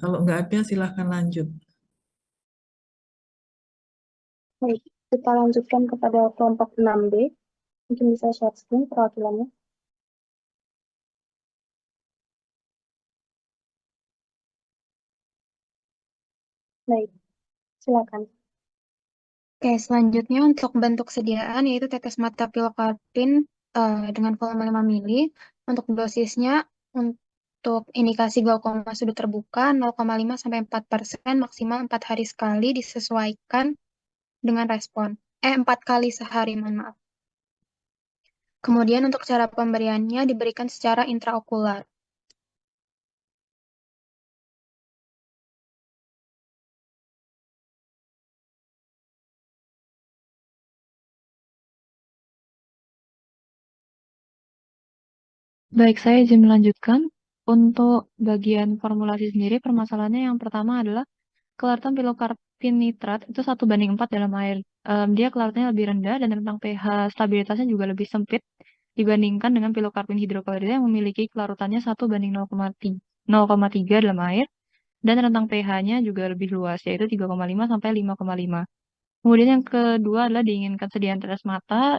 Kalau nggak ada, silahkan lanjut. Baik, kita lanjutkan kepada kelompok 6B. Mungkin bisa share screen perwakilannya. Baik, silakan. Oke, selanjutnya untuk bentuk sediaan yaitu tetes mata pilokarpin dengan volume 5 mili. Untuk dosisnya untuk indikasi glaukoma sudut terbuka 0,5 sampai 4%, maksimal 4 hari sekali disesuaikan dengan respon. 4 kali sehari, mohon maaf. Kemudian untuk cara pemberiannya diberikan secara intraokular. Baik, saya izin melanjutkan. Untuk bagian formulasi sendiri, permasalahannya yang pertama adalah kelaratan pilokarpin nitrat itu 1:4 dalam air. Dia kelarannya lebih rendah dan rentang pH stabilitasnya juga lebih sempit dibandingkan dengan pilokarpin hidroklorida yang memiliki kelarutannya 1:0,3 dalam air dan rentang pH-nya juga lebih luas, yaitu 3,5 sampai 5,5. Kemudian yang kedua adalah diinginkan sediaan tetes mata,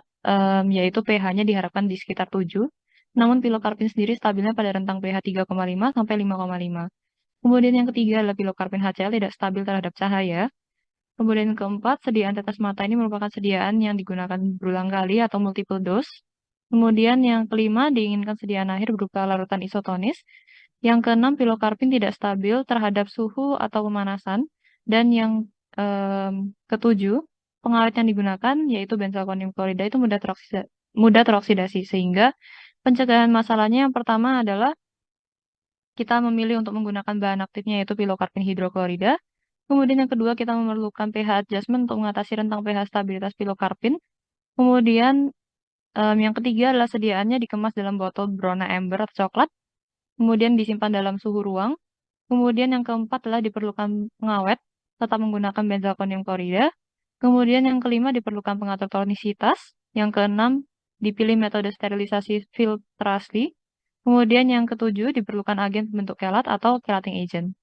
yaitu pH-nya diharapkan di sekitar 7. Namun pilokarpin sendiri stabilnya pada rentang pH 3,5 sampai 5,5. Kemudian yang ketiga adalah pilokarpin HCl tidak stabil terhadap cahaya. Kemudian yang keempat, sediaan tetes mata ini merupakan sediaan yang digunakan berulang kali atau multiple dose. Kemudian yang kelima, diinginkan sediaan akhir berupa larutan isotonis. Yang keenam, pilokarpin tidak stabil terhadap suhu atau pemanasan. Dan yang ketujuh, pengawet yang digunakan yaitu benzalkonium klorida itu mudah teroksidasi. Sehingga pencegahan masalahnya yang pertama adalah kita memilih untuk menggunakan bahan aktifnya yaitu pilokarpin hidroklorida. Kemudian yang kedua kita memerlukan pH adjustment untuk mengatasi rentang pH stabilitas pilokarpin. Kemudian yang ketiga adalah sediaannya dikemas dalam botol berwarna amber atau coklat. Kemudian disimpan dalam suhu ruang. Kemudian yang keempat adalah diperlukan pengawet tetap menggunakan benzalkonium klorida. Kemudian yang kelima diperlukan pengatur tonisitas. Yang keenam dipilih metode sterilisasi filtrasi. Kemudian yang ketujuh diperlukan agen pembentuk kelat atau chelating agent.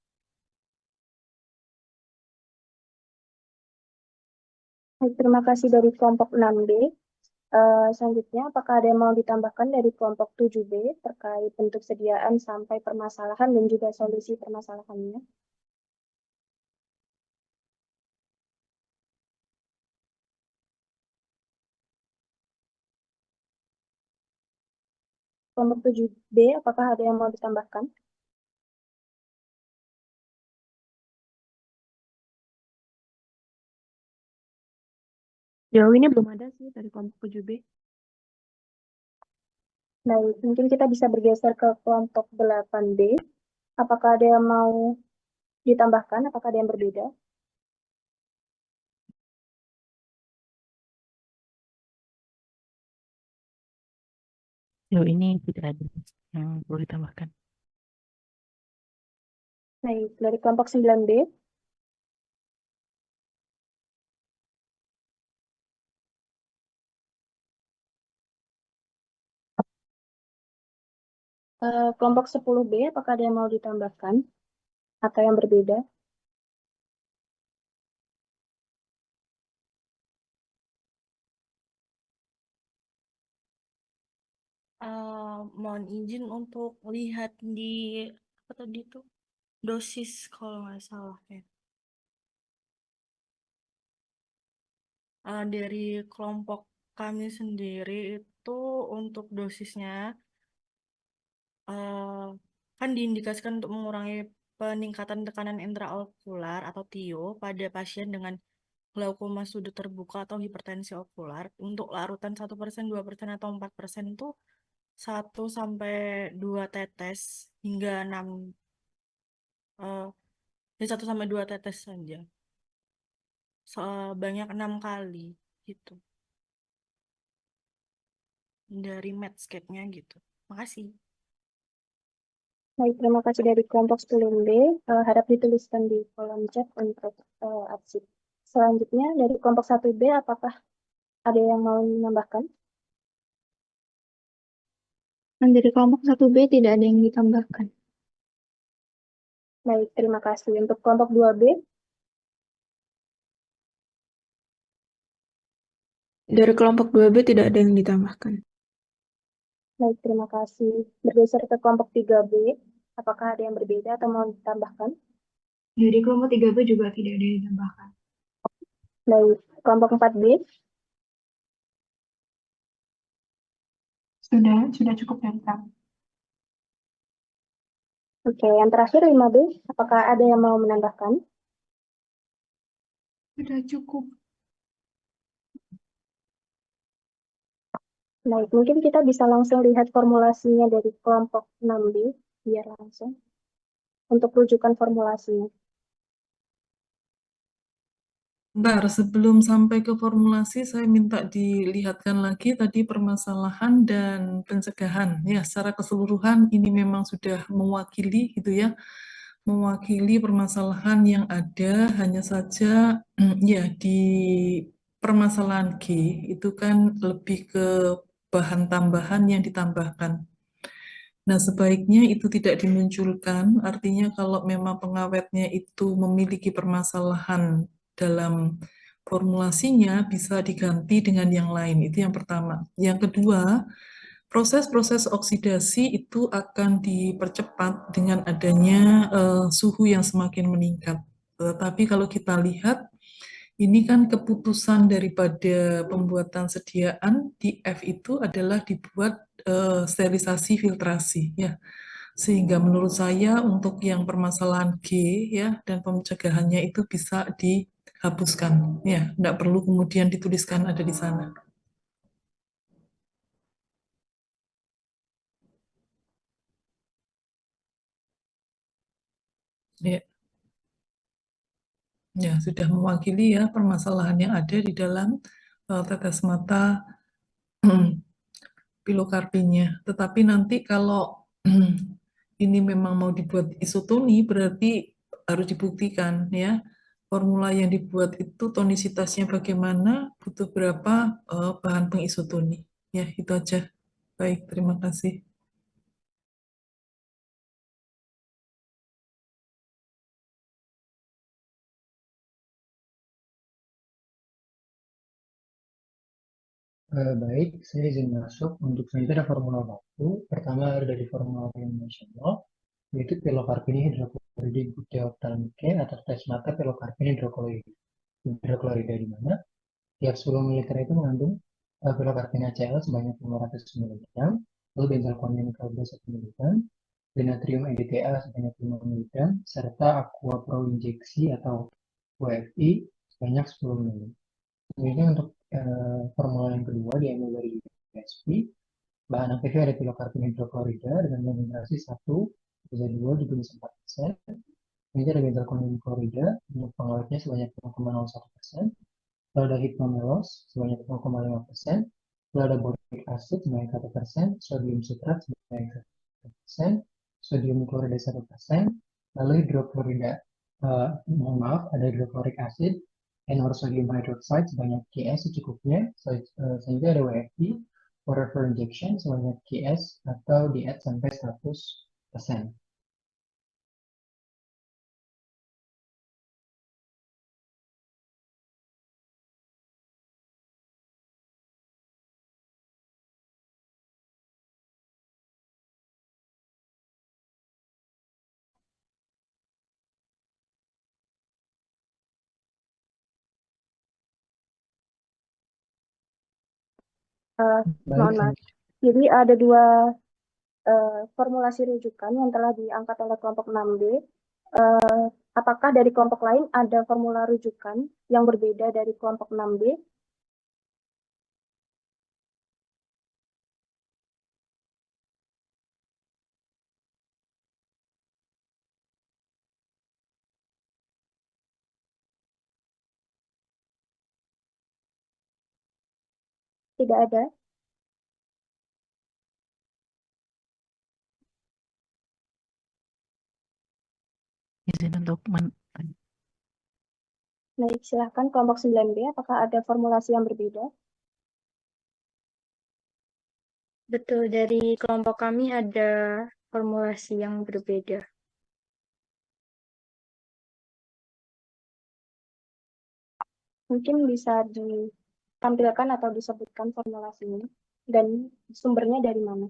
Baik, terima kasih dari kelompok 6B. Selanjutnya, apakah ada yang mau ditambahkan dari kelompok 7B terkait bentuk sediaan sampai permasalahan dan juga solusi permasalahannya? Kelompok 7B, apakah ada yang mau ditambahkan? Jauh ini belum ada sih dari kelompok 7B. Baik, mungkin kita bisa bergeser ke kelompok 8B. Apakah ada yang mau ditambahkan? Apakah ada yang berbeda? Jauh ini tidak ada yang perlu ditambahkan. Baik, dari kelompok 9B. Kelompok 10B, apakah ada yang mau ditambahkan atau yang berbeda? Mohon izin untuk lihat di apa tadi tuh dosis kalau nggak salah ya. Dari kelompok kami sendiri itu untuk dosisnya eh, kan diindikasikan untuk mengurangi peningkatan tekanan intraokular atau TIO pada pasien dengan glaukoma sudut terbuka atau hipertensi okular untuk larutan 1%, 2% atau 4% itu 1 sampai 2 tetes hingga 6 eh, dari 1 sampai 2 tetes saja sebanyak 6 kali gitu dari Medscape-nya gitu. Makasih. Baik, terima kasih dari kelompok 10B. Harap dituliskan di kolom chat untuk arsip. Selanjutnya dari kelompok 1B, apakah ada yang mau menambahkan? Dan dari kelompok 1B tidak ada yang ditambahkan. Baik, terima kasih. Untuk kelompok 2B, Dari kelompok 2B tidak ada yang ditambahkan. baik, terima kasih. Bergeser ke kelompok 3B, apakah ada yang berbeda atau mau ditambahkan? Dari kelompok 3B juga tidak ada yang ditambahkan. Baik, kelompok 4B, Sudah cukup dari kami. oke. Yang terakhir 5B, apakah ada yang mau menambahkan? Sudah cukup. Baik, mungkin kita bisa langsung lihat formulasinya dari kelompok 6B, biar langsung. Untuk rujukan formulasinya. Bentar, sebelum sampai ke formulasi, saya minta dilihatkan lagi tadi permasalahan dan pencegahan. Ya, secara keseluruhan ini memang sudah mewakili gitu ya, mewakili permasalahan yang ada, hanya saja ya di permasalahan G itu kan lebih ke bahan tambahan yang ditambahkan. Nah, sebaiknya itu tidak dimunculkan, artinya kalau memang pengawetnya itu memiliki permasalahan dalam formulasinya, bisa diganti dengan yang lain. Itu yang pertama. Yang kedua, proses-proses oksidasi itu akan dipercepat dengan adanya suhu yang semakin meningkat. Tetapi kalau kita lihat, ini kan keputusan daripada pembuatan sediaan di F itu adalah dibuat sterilisasi filtrasi ya. Sehingga menurut saya untuk yang permasalahan G ya dan pencegahannya itu bisa dihapuskan ya, tidak perlu kemudian dituliskan ada di sana. Ya, ya sudah mewakili ya permasalahan yang ada di dalam tetes mata pilokarpinya. Tetapi nanti kalau ini memang mau dibuat isotoni, berarti harus dibuktikan ya. Formula yang dibuat itu tonisitasnya bagaimana, butuh berapa bahan pengisotoni. Ya, itu aja. Baik, terima kasih. Baik, saya izin masuk. Untuk selanjutnya ada formula baku. Pertama dari formula yang nasional, yaitu pilokarpin hidroklorida butylphenolke atau tes mata pilokarpin hidroklorida di mana tiap 10 ml itu mengandung pilokarpin HCl sebanyak 500 mg, lalu benzalkonium niklobida 1 mg, dan natrium EDTA sebanyak 5 mg, serta aqua pro injeksi atau WFI sebanyak 10 ml. Kemudian untuk formula yang kedua diambil dari USP. Bahan aktifnya ada pilokarpin hidroklorida dengan konsentrasi 1,2 juga bisa 4%. Kemudian ada benzalkonium klorida untuk pengawetnya sebanyak 0,01%. Lalu ada hipnomelos sebanyak 0,5%. Lalu ada boric acid sebanyak 1%. Sodium sitrat sebanyak 1%. Sodium klorida 1%. Lalu hidroklorida, mohon maaf, ada hidroklorik acid and sodium hydroxide sebanyak Ks secukupnya. Selanjutnya ada WFI, water for injection sebanyak Ks atau di add sampai 100%. Mohon maaf. Jadi ada dua formulasi rujukan yang telah diangkat oleh kelompok 6B. Apakah dari kelompok lain ada formula rujukan yang berbeda dari kelompok 6B? Tidak ada. Izin untuk Baik, silahkan kelompok 9B. Apakah ada formulasi yang berbeda? Betul, dari kelompok kami ada formulasi yang berbeda. Mungkin bisa ditampilkan atau disebutkan formulasinya dan sumbernya dari mana?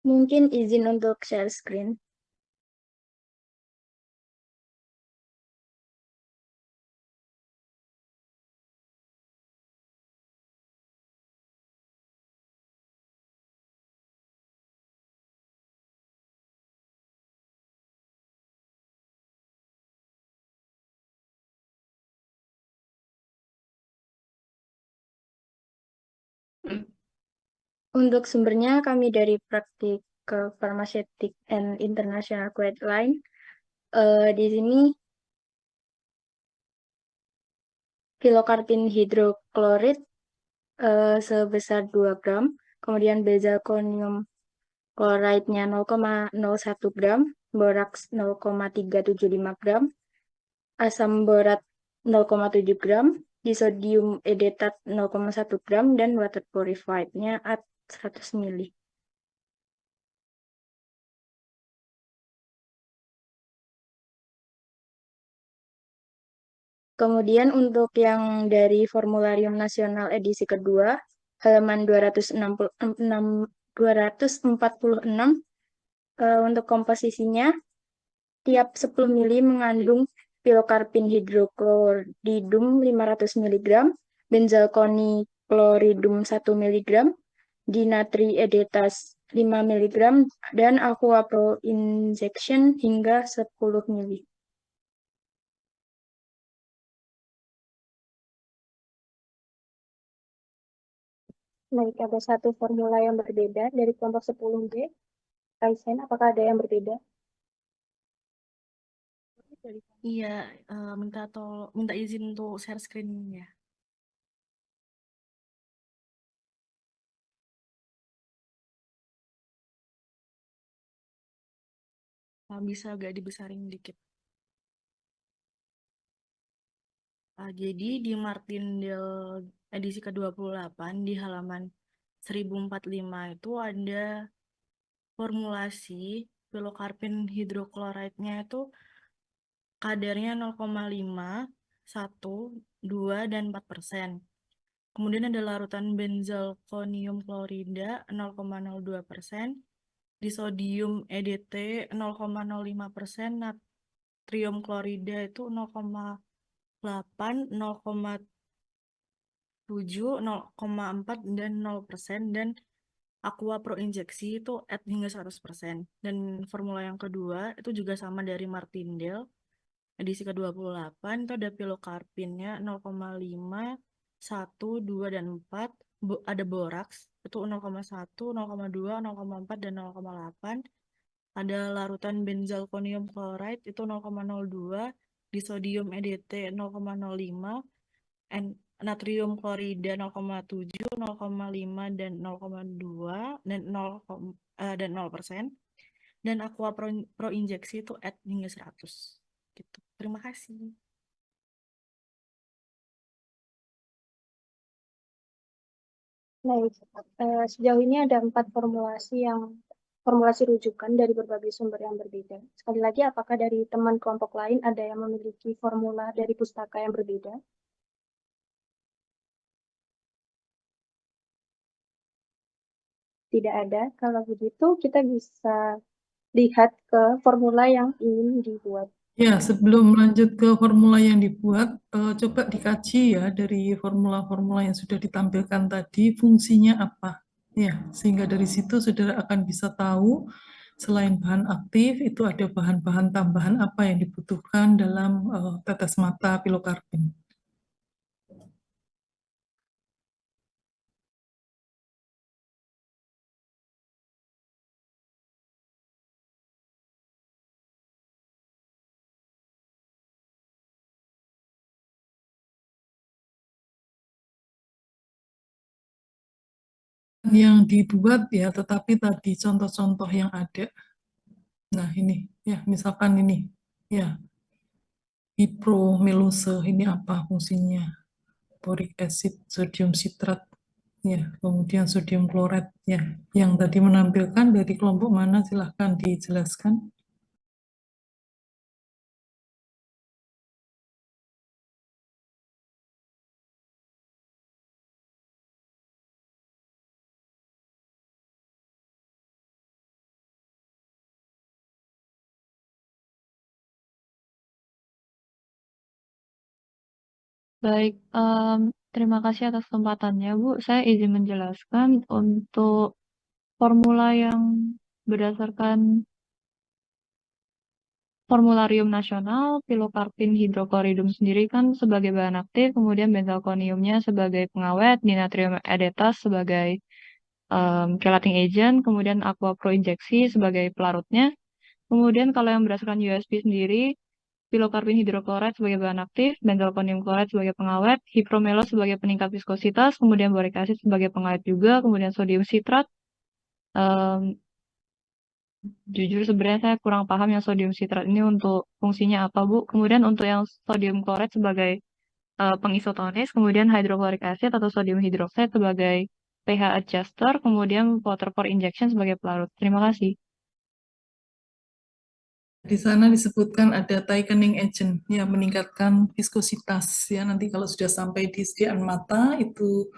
Mungkin izin untuk share screen. Untuk sumbernya kami dari praktik ke Pharmaceutic and International Guideline. Di sini pilokarpin hidroklorid sebesar 2 gram, kemudian benzalkonium kloride-nya 0,01 gram, boraks 0,375 gram, asam borat 0,7 gram, disodium edetat 0,1 gram, dan water purified-nya 100 ml. Kemudian untuk yang dari Formularium Nasional edisi kedua, halaman 246, untuk komposisinya, tiap 10 ml mengandung pilokarpin hidrokloridum 500 mg, benzalkoni-kloridum 1 mg, dinatri edetas 5 mg, dan aqua pro injection hingga 10 ml. Baik, ada satu formula yang berbeda dari kelompok 10B. Kaisen, apakah ada yang berbeda? Iya, minta izin untuk share screen ya. Bisa agak dibesarin dikit. Jadi di Martindale edisi ke-28 di halaman 1045 itu ada formulasi pilokarpin hidrokloridnya itu kadarnya 0,5, 1, 2, dan 4%. Kemudian ada larutan benzalkonium klorida 0,02%, disodium EDT 0,05%, natrium klorida itu 0,8, 0,7, 0,4, dan 0%, dan aqua pro injeksi itu add hingga 100%. Dan formula yang kedua itu juga sama dari Martindale edisi ke-28, itu ada pilokarpinnya 0,5, 1, 2, dan 4. Ada boraks itu 0,1, 0,2, 0,4, dan 0,8. Ada larutan benzalkonium chloride itu 0,02, disodium EDT 0,05, natrium klorida 0,7, 0,5, dan 0,2, dan 0%. Dan aqua pro injeksi itu add hingga 100. Gitu. Terima kasih. Baik, sejauh ini ada 4 formulasi rujukan dari berbagai sumber yang berbeda. Sekali lagi, apakah dari teman kelompok lain ada yang memiliki formula dari pustaka yang berbeda? Tidak ada. Kalau begitu, kita bisa lihat ke formula yang ingin dibuat. Ya, sebelum lanjut ke formula yang dibuat, coba dikaji ya dari formula-formula yang sudah ditampilkan tadi, fungsinya apa. Ya, sehingga dari situ saudara akan bisa tahu selain bahan aktif, itu ada bahan-bahan tambahan apa yang dibutuhkan dalam tetes mata pilokarpin. Yang dibuat ya, tetapi tadi contoh-contoh yang ada. Nah, ini ya, misalkan ini ya, hipromeluse ini apa fungsinya? Boric acid, sodium citrat, ya, kemudian sodium klorat, ya, yang tadi menampilkan dari kelompok mana silahkan dijelaskan. Baik, terima kasih atas kesempatannya, Bu. Saya izin menjelaskan untuk formula yang berdasarkan formularium nasional, pilokarpin hidrokloridum sendiri kan sebagai bahan aktif, kemudian benzalkoniumnya sebagai pengawet, dinatrium edetas sebagai chelating agent, kemudian aqua pro injeksi sebagai pelarutnya. Kemudian kalau yang berdasarkan USP sendiri, pilokarpin hidroklorid sebagai bahan aktif, benzalkonium klorid sebagai pengawet, hipromelos sebagai peningkat viskositas, kemudian boric acid sebagai pengawet juga, kemudian sodium sitrat. Jujur sebenarnya saya kurang paham yang sodium sitrat ini untuk fungsinya apa, Bu. Kemudian untuk yang sodium klorid sebagai pengisotonis, kemudian hydrochloric acid atau sodium hydroxide sebagai pH adjuster, kemudian water for injection sebagai pelarut. Terima kasih. Di sana disebutkan ada tightening agent yang meningkatkan viskositas ya. Nanti kalau sudah sampai di sediaan mata itu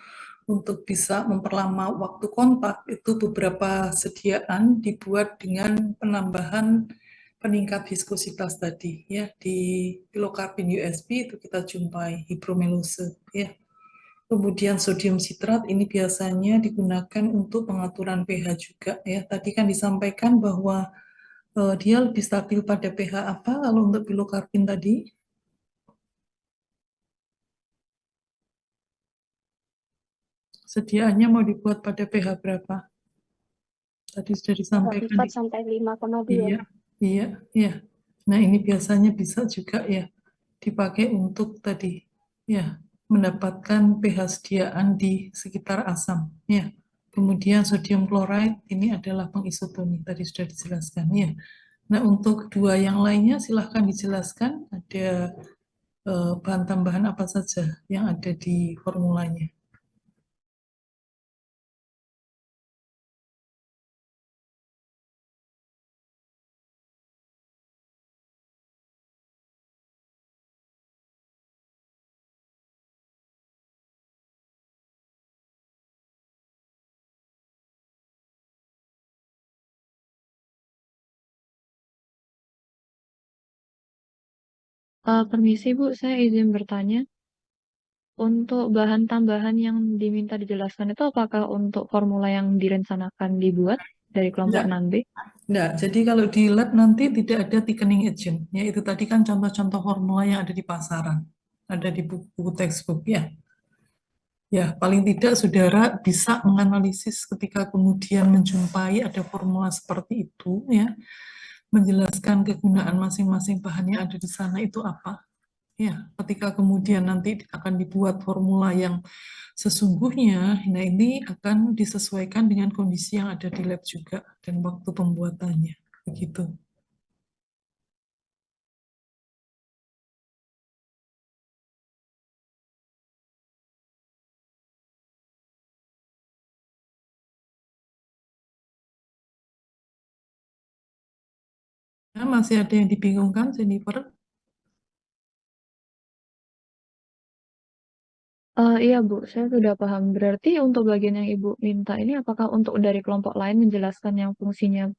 untuk bisa memperlama waktu kontak itu beberapa sediaan dibuat dengan penambahan peningkat viskositas tadi ya. Di pilokarpin USP itu kita jumpai hidromelase ya. Kemudian sodium sitrat ini biasanya digunakan untuk pengaturan pH juga ya. Tadi kan disampaikan bahwa dia lebih stabil pada pH apa kalau untuk pilokarpin tadi? Sediaannya mau dibuat pada pH berapa? Tadi sudah disampaikan. 4 sampai 5,2. Iya, iya, iya. Nah, ini biasanya bisa juga ya dipakai untuk tadi ya mendapatkan pH sediaan di sekitar asam ya. Kemudian sodium chloride ini adalah pengisotoni tadi sudah dijelaskan ya. Nah, untuk dua yang lainnya silahkan dijelaskan ada bahan tambahan apa saja yang ada di formulanya. Permisi Bu, saya izin bertanya. Untuk bahan tambahan yang diminta dijelaskan itu apakah untuk formula yang direncanakan dibuat dari kelompok Enggak, 6B? enggak. Jadi kalau di lab nanti tidak ada thickening agent. Ya, itu tadi kan contoh-contoh formula yang ada di pasaran. Ada di buku textbook ya. Ya, paling tidak saudara bisa menganalisis ketika kemudian menjumpai ada formula seperti itu ya, menjelaskan kegunaan masing-masing bahan yang ada di sana itu apa. Ya, ketika kemudian nanti akan dibuat formula yang sesungguhnya, nah ini akan disesuaikan dengan kondisi yang ada di lab juga dan waktu pembuatannya. Begitu. Nah, masih ada yang dibingungkan, Jennifer? Iya Bu, saya sudah paham. Berarti untuk bagian yang Ibu minta ini apakah untuk dari kelompok lain menjelaskan yang fungsinya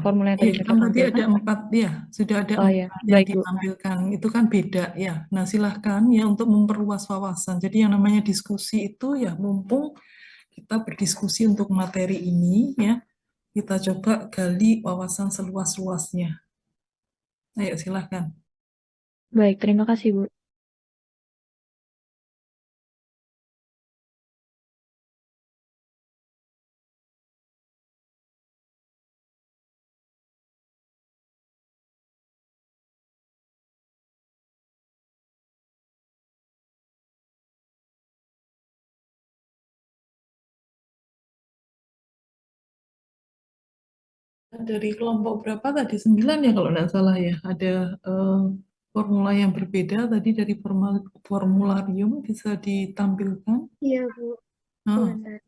formula yang tadi Iya, mereka kan tadi tampilkan? ada 4 ya, sudah ada Oh ya, 4 yang baik Bu. ditampilkan. Itu kan beda ya. Nah, silahkan ya untuk memperluas wawasan. Jadi yang namanya diskusi itu ya mumpung kita berdiskusi untuk materi ini ya, kita coba gali wawasan seluas-luasnya. Ayo silahkan. Baik, terima kasih Bu. Dari kelompok berapa tadi? 9 ya kalau tidak salah ya. Ada formula yang berbeda tadi dari formularium bisa ditampilkan. Iya, Bu. Nah, Sebentar.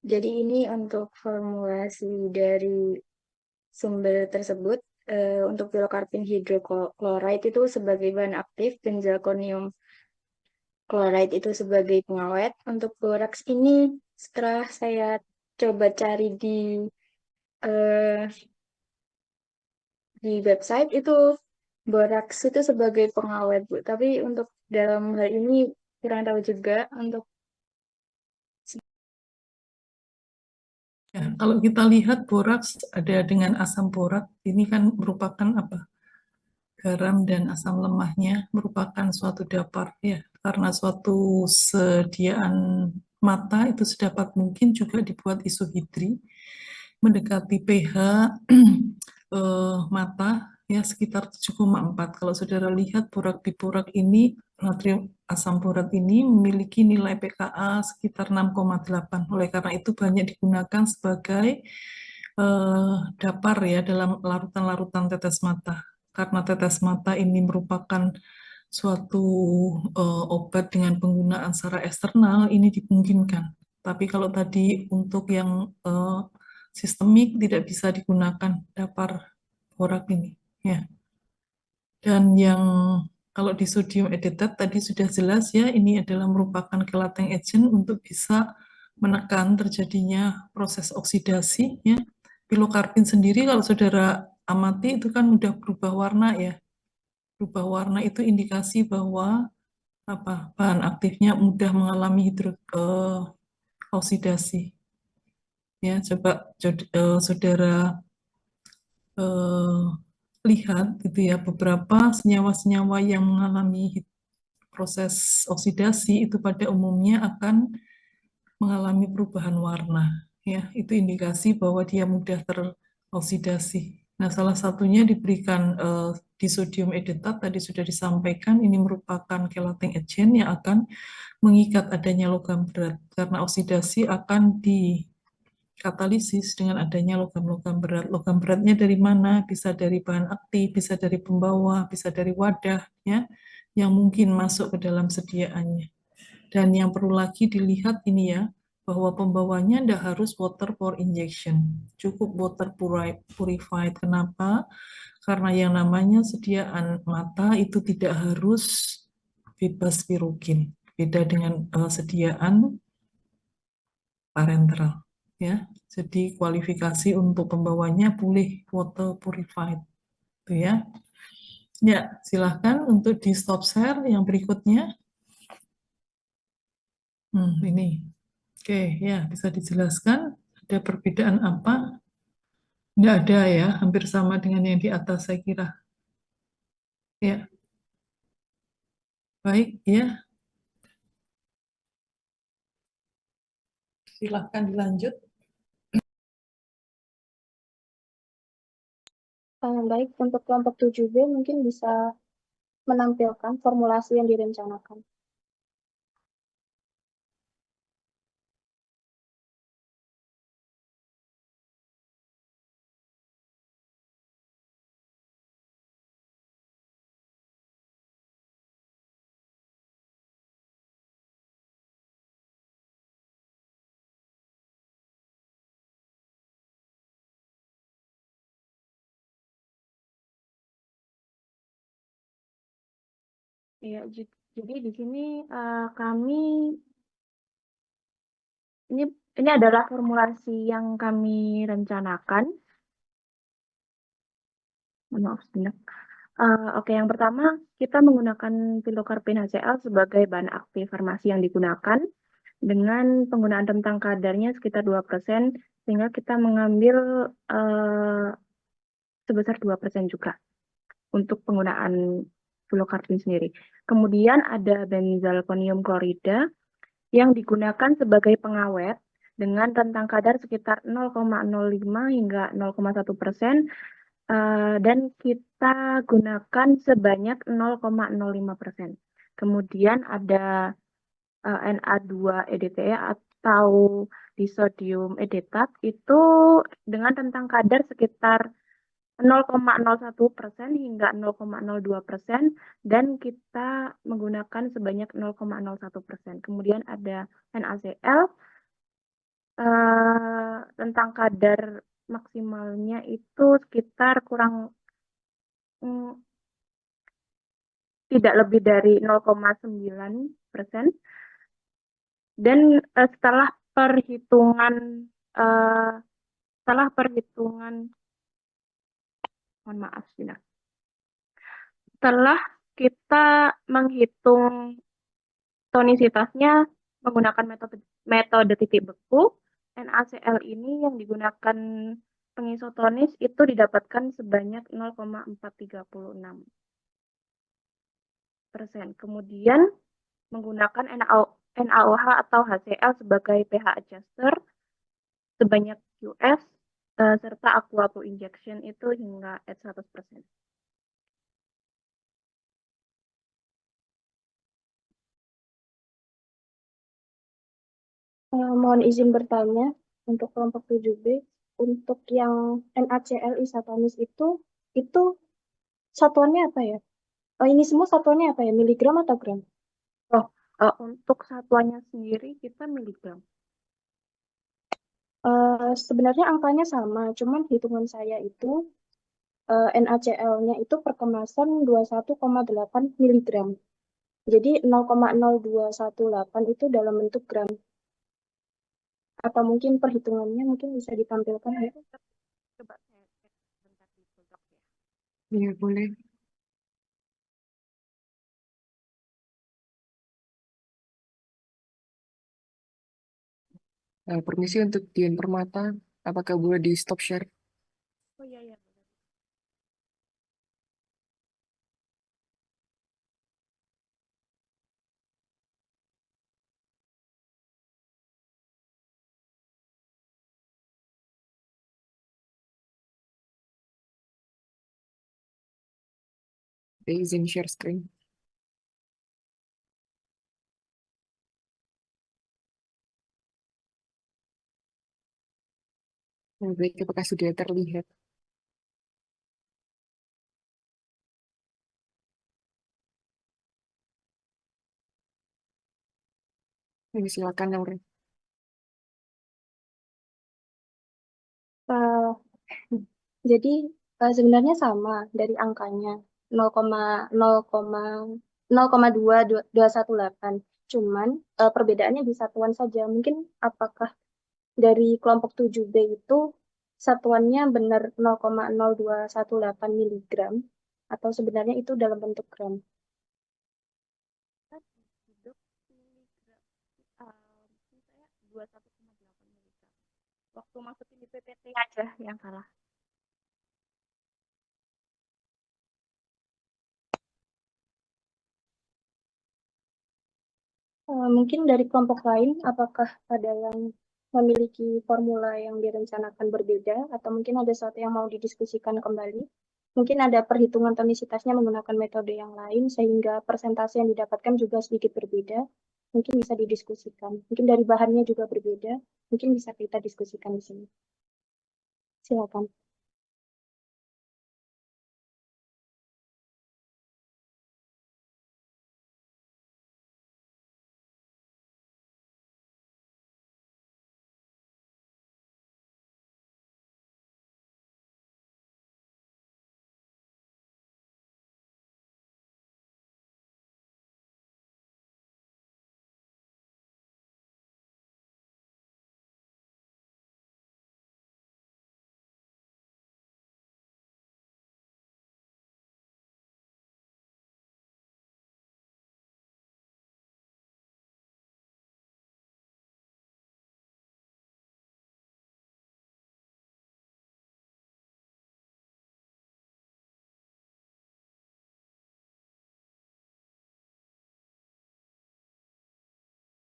Jadi ini untuk formulasi dari sumber tersebut. Untuk pilokarpin hidroklorid itu sebagai bahan aktif, benzalkonium chloride itu sebagai pengawet. Untuk borax ini setelah saya coba cari di eh, di website itu boraks itu sebagai pengawet, Bu. Tapi untuk dalam hal ini kurang tahu juga untuk Ya, kalau kita lihat boraks ada dengan asam borak, ini kan merupakan apa? Garam dan asam lemahnya merupakan suatu dapar ya, karena suatu sediaan mata itu sedapat mungkin juga dibuat isohidri mendekati pH mata ya sekitar 7,4. Kalau saudara lihat borak biborak ini, natrium asam borat ini memiliki nilai pKa sekitar 6,8. Oleh karena itu banyak digunakan sebagai dapar ya dalam larutan-larutan tetes mata. Karena tetes mata ini merupakan suatu obat dengan penggunaan secara eksternal, ini dimungkinkan. Tapi kalau tadi untuk yang sistemik tidak bisa digunakan dapar borak ini. Ya. Dan yang kalau di sodium edetat tadi sudah jelas ya, ini adalah merupakan chelating agent untuk bisa menekan terjadinya proses oksidasi ya. Pilokarbin sendiri kalau saudara amati itu kan mudah berubah warna ya. Berubah warna itu indikasi bahwa apa bahan aktifnya mudah mengalami oksidasi. Ya, coba saudara eh, lihat gitu ya beberapa senyawa-senyawa yang mengalami proses oksidasi itu pada umumnya akan mengalami perubahan warna ya itu indikasi bahwa dia mudah teroksidasi. Nah, salah satunya diberikan di sodium edetat tadi sudah disampaikan ini merupakan chelating agent yang akan mengikat adanya logam berat karena oksidasi akan dikatalisis dengan adanya logam-logam berat. Logam beratnya dari mana? Bisa dari bahan aktif, bisa dari pembawa, bisa dari wadah ya yang mungkin masuk ke dalam sediaannya. Dan yang perlu lagi dilihat ini ya, bahwa pembawanya tidak harus water for injection, cukup water purified. Kenapa? Karena yang namanya sediaan mata itu tidak harus bebas pirogen, beda dengan sediaan parenteral. Ya, jadi kualifikasi untuk pembawanya boleh water purified, itu ya. Ya, silahkan untuk di stop share yang berikutnya. Ini. Oke, ya bisa dijelaskan ada perbedaan apa? Tidak ada ya, hampir sama dengan yang di atas saya kira. Ya, baik ya. Silahkan dilanjut. Baik, untuk kelompok 7B mungkin bisa menampilkan formulasi yang direncanakan. ya jadi di sini kami ini adalah formulasi yang kami rencanakan. Maaf sebentar. Oke, yang pertama kita menggunakan pilokarbin HCl sebagai bahan aktif farmasi yang digunakan dengan penggunaan rentang kadarnya sekitar 2%, sehingga kita mengambil sebesar 2% juga untuk penggunaan pilokarbin sendiri. Kemudian ada benzalkonium klorida yang digunakan sebagai pengawet dengan rentang kadar sekitar 0,05 hingga 0,1%. Dan kita gunakan sebanyak 0,05%. Kemudian ada Na2-EDTA atau disodium edetat itu dengan rentang kadar sekitar 0,01% hingga 0,02% dan kita menggunakan sebanyak 0,01%. Kemudian ada NaCl tentang kadar maksimalnya itu sekitar tidak lebih dari 0,9%. Dan setelah perhitungan Mohon maaf, sebentar. Setelah kita menghitung tonisitasnya menggunakan metode titik beku, NaCl ini yang digunakan pengisotonis itu didapatkan sebanyak 0,436%. Kemudian menggunakan NaOH atau HCl sebagai pH adjuster sebanyak US serta aqua po injection itu hingga at 100%. Mohon izin bertanya untuk kelompok 7B, untuk yang NaCl isotonis itu satuannya apa ya? Ini semua satuannya apa ya? Miligram atau gram? Untuk satuannya sendiri kita miligram. Sebenarnya angkanya sama, cuman hitungan saya itu NaCl-nya itu per kemasan 21,8 miligram. Jadi 0,0218 itu dalam bentuk gram. Atau mungkin perhitungannya mungkin bisa ditampilkan ya? Coba saya cek sebentar di Google ya. Iya, boleh. Permisi untuk Dian Permata, apakah boleh di stop share? Oh iya, iya. Oke, izin share screen. Baik, apakah sudah terlihat? Ini silakan, Naura. Jadi sebenarnya sama dari angkanya 0,218. Cuman perbedaannya di satuan saja. Mungkin apakah dari kelompok 7B itu satuannya benar 0,0218 miligram atau sebenarnya itu dalam bentuk gram? Hidup miligram. Saya 21,8 miligram. Waktu masukin di PPT aja yang salah. Mungkin dari kelompok lain, apakah ada yang memiliki formula yang direncanakan berbeda, atau mungkin ada sesuatu yang mau didiskusikan kembali? Mungkin ada perhitungan tonisitasnya menggunakan metode yang lain, sehingga persentase yang didapatkan juga sedikit berbeda. Mungkin bisa didiskusikan. Mungkin dari bahannya juga berbeda. Mungkin bisa kita diskusikan di sini. Silakan.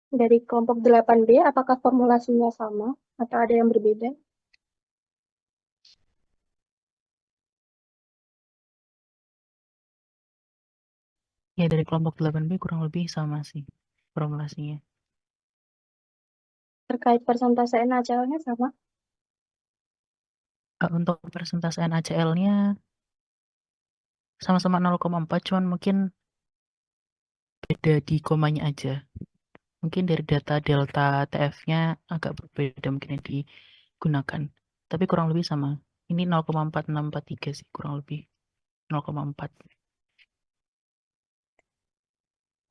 Dari kelompok 8B, apakah formulasinya sama atau ada yang berbeda? Ya, dari kelompok 8B kurang lebih sama sih formulasinya. Terkait persentase NaCl-nya sama? Untuk persentase NaCl-nya sama-sama 0,4, cuman mungkin beda di komanya aja. Mungkin dari data delta TF-nya agak berbeda mungkin yang digunakan. Tapi kurang lebih sama. Ini 0,4643 sih, kurang lebih 0,4.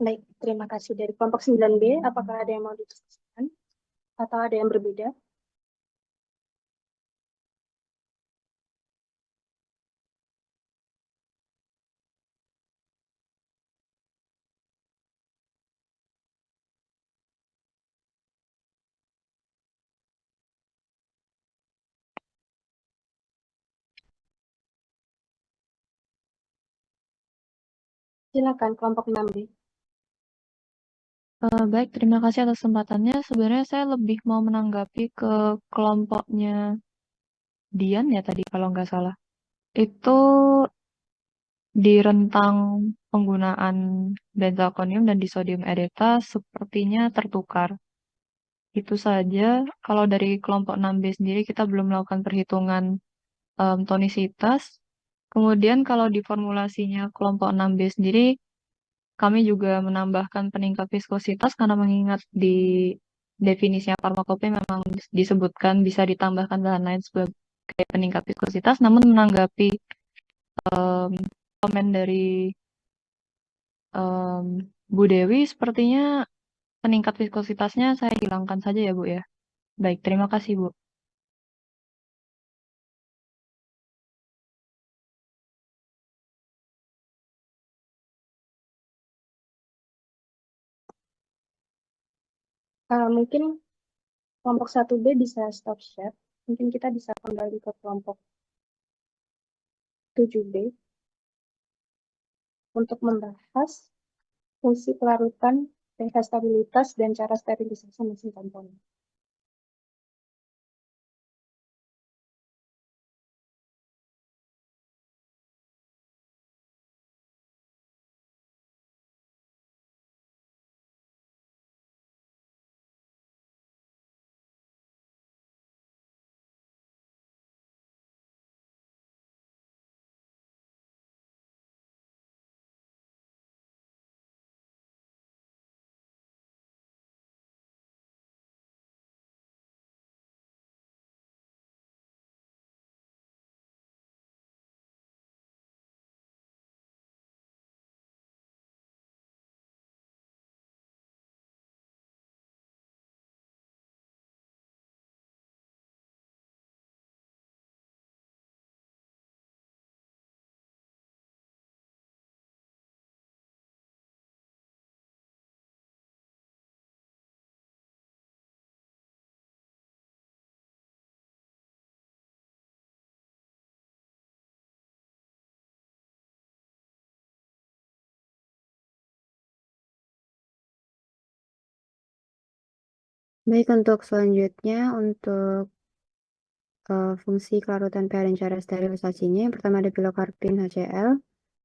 Baik, terima kasih. Dari kelompok 9B, apakah ada yang mau didiskusikan? Atau ada yang berbeda? Silakan kelompok 6B. Baik, terima kasih atas kesempatannya. Sebenarnya saya lebih mau menanggapi ke kelompoknya Dian ya tadi kalau nggak salah. Itu di rentang penggunaan benzalkonium dan disodium edeta sepertinya tertukar. Itu saja. Kalau dari kelompok 6B sendiri kita belum melakukan perhitungan tonisitas. Kemudian kalau di formulasinya kelompok 6B sendiri, kami juga menambahkan peningkat viskositas karena mengingat di definisinya farmakope memang disebutkan bisa ditambahkan bahan lain sebagai peningkat viskositas. Namun menanggapi em, komen dari Bu Dewi, sepertinya peningkat viskositasnya saya hilangkan saja ya Bu ya. Baik, terima kasih Bu. Mungkin kelompok 1B bisa stop share. Mungkin kita bisa kembali ke kelompok 7B untuk membahas fungsi pelarutan, pH stabilitas, dan cara sterilisasi mesin komponen. Baik, untuk selanjutnya, untuk fungsi kelarutan pH dan cara sterilisasinya, yang pertama ada pilokarpin HCl.